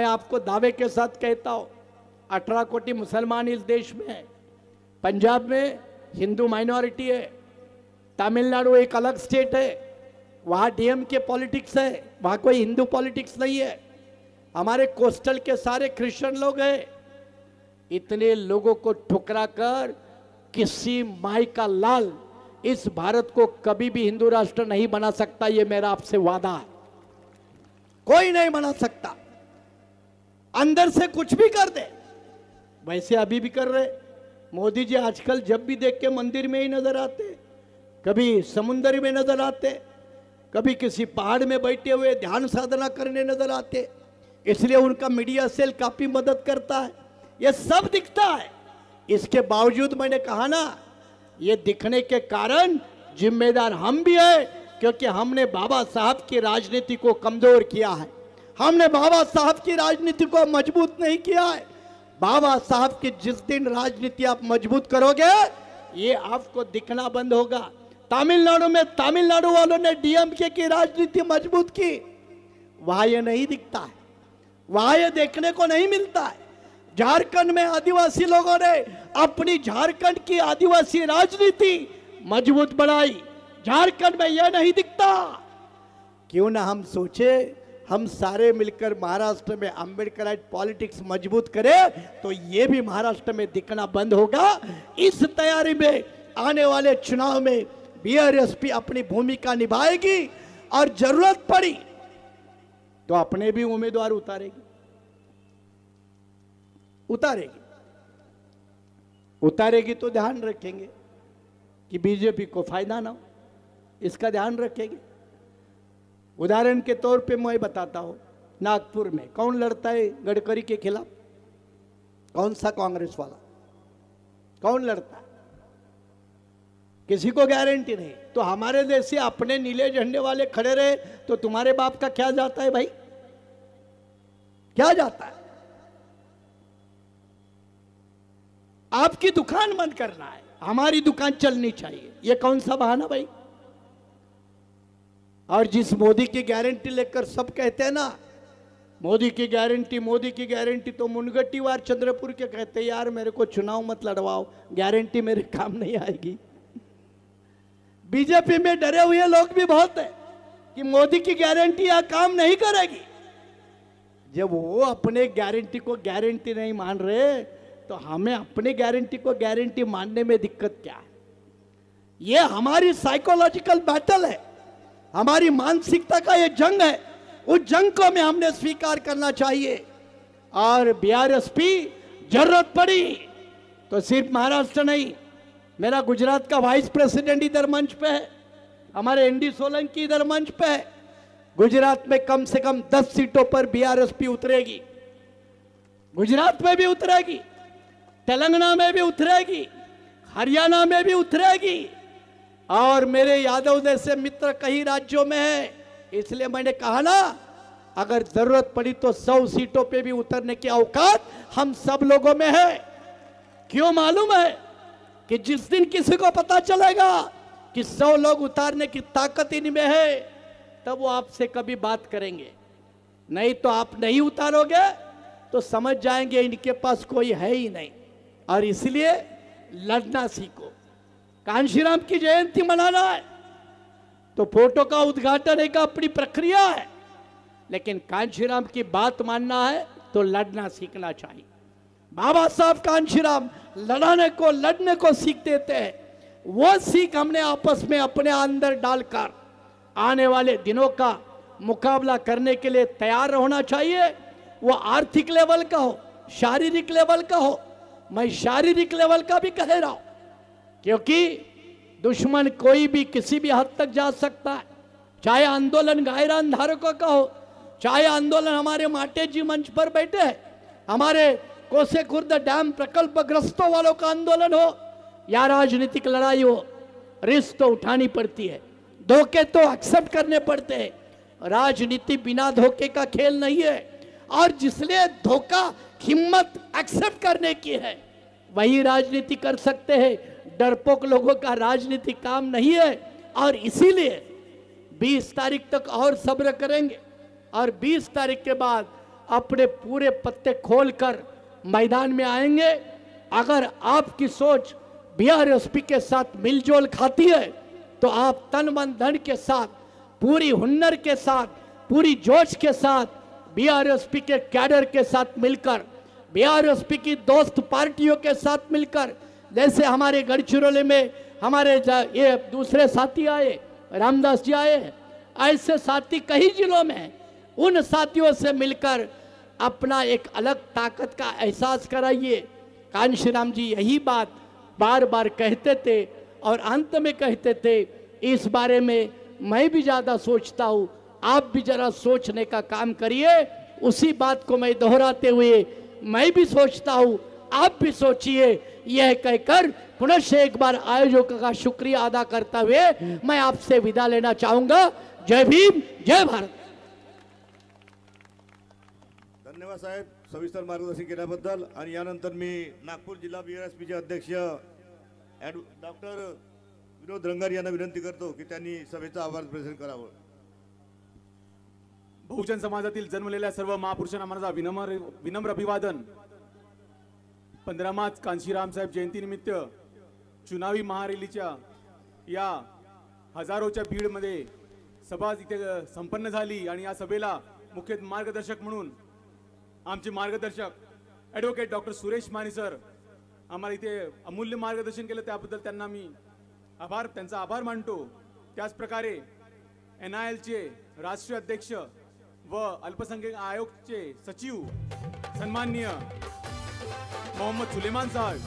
मैं आपको दावे के साथ कहता हूं, 18 कोटि मुसलमान इस देश में है। पंजाब में हिंदू माइनॉरिटी है, तमिलनाडु एक अलग स्टेट है, वहाँ डीएमके पॉलिटिक्स है, वहाँ कोई हिंदू पॉलिटिक्स नहीं है। हमारे कोस्टल के सारे क्रिश्चियन लोग हैं। इतने लोगों को ठुकरा कर किसी माई का लाल इस भारत को कभी भी हिंदू राष्ट्र नहीं बना सकता। ये मेरा आपसे वादा है, कोई नहीं बना सकता। अंदर से कुछ भी कर दे, वैसे अभी भी कर रहे। मोदी जी आजकल जब भी देख के मंदिर में ही नजर आते, कभी समुद्र में नजर आते, कभी किसी पहाड़ में बैठे हुए ध्यान साधना करने नजर आते। इसलिए उनका मीडिया सेल काफी मदद करता है, ये सब दिखता है। इसके बावजूद मैंने कहा ना, ये दिखने के कारण जिम्मेदार हम भी हैं, क्योंकि हमने बाबा साहब की राजनीति को कमजोर किया है, हमने बाबा साहब की राजनीति को मजबूत नहीं किया है। बाबा साहब की जिस दिन राजनीति आप मजबूत करोगे, ये आपको दिखना बंद होगा। तमिलनाडु में तमिलनाडु वालों ने डीएमके की राजनीति मजबूत की, वहां ये नहीं दिखता है, वहां ये देखने को नहीं मिलता है। झारखंड में आदिवासी लोगों ने अपनी झारखंड की आदिवासी राजनीति मजबूत बनाई, झारखंड में यह नहीं दिखता। क्यों ना हम सोचे, हम सारे मिलकर महाराष्ट्र में अम्बेडकराइट पॉलिटिक्स मजबूत करें, तो ये भी महाराष्ट्र में दिखना बंद होगा। इस तैयारी में आने वाले चुनाव में बीआरएसपी अपनी भूमिका निभाएगी और जरूरत पड़ी तो अपने भी उम्मीदवार उतारेगी तो ध्यान रखेंगे कि बीजेपी को फायदा ना हो, इसका ध्यान रखेंगे। उदाहरण के तौर पे मैं बताता हूं, नागपुर में कौन लड़ता है गडकरी के खिलाफ? कौन सा कांग्रेस वाला? कौन लड़ता है? किसी को गारंटी नहीं। तो हमारे देश से अपने नीले झंडे वाले खड़े रहे तो तुम्हारे बाप का क्या जाता है भाई? क्या जाता है? आपकी दुकान बंद करना है, हमारी दुकान चलनी चाहिए, ये कौन सा बहाना भाई? और जिस मोदी की गारंटी लेकर सब कहते हैं ना, मोदी की गारंटी, तो मुनगट्टीवार चंद्रपुर के कहते हैं यार मेरे को चुनाव मत लड़वाओ, गारंटी मेरे काम नहीं आएगी। बीजेपी में डरे हुए लोग भी बहुत है कि मोदी की गारंटी यहां काम नहीं करेगी। जब वो अपने गारंटी को गारंटी नहीं मान रहे, तो हमें अपने गारंटी को गारंटी मानने में दिक्कत क्या है? ये हमारी साइकोलॉजिकल बैटल है, हमारी मानसिकता का ये जंग है। उस जंग को में हमने स्वीकार करना चाहिए। और बीआरएसपी जरूरत पड़ी तो सिर्फ महाराष्ट्र नहीं, मेरा गुजरात का वाइस प्रेसिडेंट इधर मंच पे है, हमारे एनडी सोलंकी इधर मंच पे है। गुजरात में कम से कम 10 सीटों पर बीआरएसपी उतरेगी, गुजरात में भी उतरेगी, तेलंगाना में भी उतरेगी, हरियाणा में भी उतरेगी, और मेरे यादव जैसे मित्र कई राज्यों में है। इसलिए मैंने कहा ना, अगर जरूरत पड़ी तो 100 सीटों पे भी उतरने की औकात हम सब लोगों में है। क्यों मालूम है कि जिस दिन किसी को पता चलेगा कि 100 लोग उतारने की ताकत इनमें है, तब वो आपसे कभी बात करेंगे। नहीं तो आप नहीं उतारोगे तो समझ जाएंगे इनके पास कोई है ही नहीं। और इसलिए लड़ना सीखो। कांशीराम की जयंती मनाना है तो फोटो का उद्घाटन एक अपनी प्रक्रिया है, लेकिन कांशीराम की बात मानना है तो लड़ना सीखना चाहिए। बाबा साहब कांशीराम लड़ने को सीख देते हैं। वो सीख हमने आपस में अपने अंदर डालकर आने वाले दिनों का मुकाबला करने के लिए तैयार होना चाहिए। वो आर्थिक लेवल का हो, शारीरिक लेवल का हो। मैं शारीरिक लेवल का भी कह रहा हूं, क्योंकि दुश्मन कोई भी किसी भी हद तक जा सकता है। चाहे आंदोलन गायरान धारकों का हो, चाहे आंदोलन हमारे माटे जी मंच पर बैठे हैं, हमारे कोसे खुर्द डैम प्रकल्प ग्रस्तों वालों का आंदोलन हो या राजनीतिक लड़ाई हो, रिस्क तो उठानी पड़ती है, धोखे तो एक्सेप्ट करने पड़ते हैं। राजनीति बिना धोखे का खेल नहीं है, और जिसने धोखा हिम्मत एक्सेप्ट करने की है वही राजनीति कर सकते हैं। डरपोक लोगों का राजनीति काम नहीं है। और इसीलिए 20 तारीख तक और सब्र करेंगे, और 20 तारीख के बाद अपने पूरे पत्ते खोलकर मैदान में आएंगे। अगर आपकी सोच बीआरएसपी के साथ मिलजुल खाती है तो आप तन मन धन के साथ, पूरी हुनर के साथ, पूरी जोश के साथ बीआरएसपी के कैडर के साथ मिलकर, बीआरएसपी की दोस्त पार्टियों के साथ मिलकर, जैसे हमारे गढ़चिरौली में हमारे ये दूसरे साथी आए, रामदास जी आए, ऐसे साथी कई जिलों में हैं। उन साथियों से मिलकर अपना एक अलग ताकत का एहसास कराइए। कांशीराम जी यही बात बार बार कहते थे और अंत में कहते थे, इस बारे में मैं भी ज़्यादा सोचता हूँ, आप भी जरा सोचने का काम करिए। उसी बात को मैं दोहराते हुए मैं भी सोचता हूँ, आप भी सोचिए, यह कहकर पुनः एक बार आयोजकों का शुक्रिया अदा करता हुए मैं आपसे विदा लेना चाहूंगा। जय भीम, जय भारत। धन्यवाद साहेब सविस्तर मार्गदर्शन केल्याबद्दल। आणि यानंतर मी नागपूर जिल्हा बीआरएसपीचे अध्यक्ष डॉक्टर विनोद रंगारी यांना विनंती करतो की त्यांनी सभेचा आभार प्रदर्शन करावं। बहुजन समाजातील जन्मलेल्या सर्व महापुरुषांना माझा विनम्र अभिवादन। 15 मार्च कांशीराम साहेब जयंती निमित्त चुनावी महारॅलीच्या या हजारोच्या भीडमध्ये सभा इथे संपन्न झाली आणि या सभेला मुख्य मार्गदर्शक म्हणून आमचे मार्गदर्शक ॲडव्होकेट डॉक्टर सुरेश माने सर आम्हाला इथे अमूल्य मार्गदर्शन केलं, त्याबद्दल त्यांना मी त्यांचा आभार मानतो। त्याच प्रकारे NILचे राष्ट्रीय अध्यक्ष व अल्पसंख्याक आयोगचे सचिव सन्माननीय मोहम्मद सुलेमान साहब,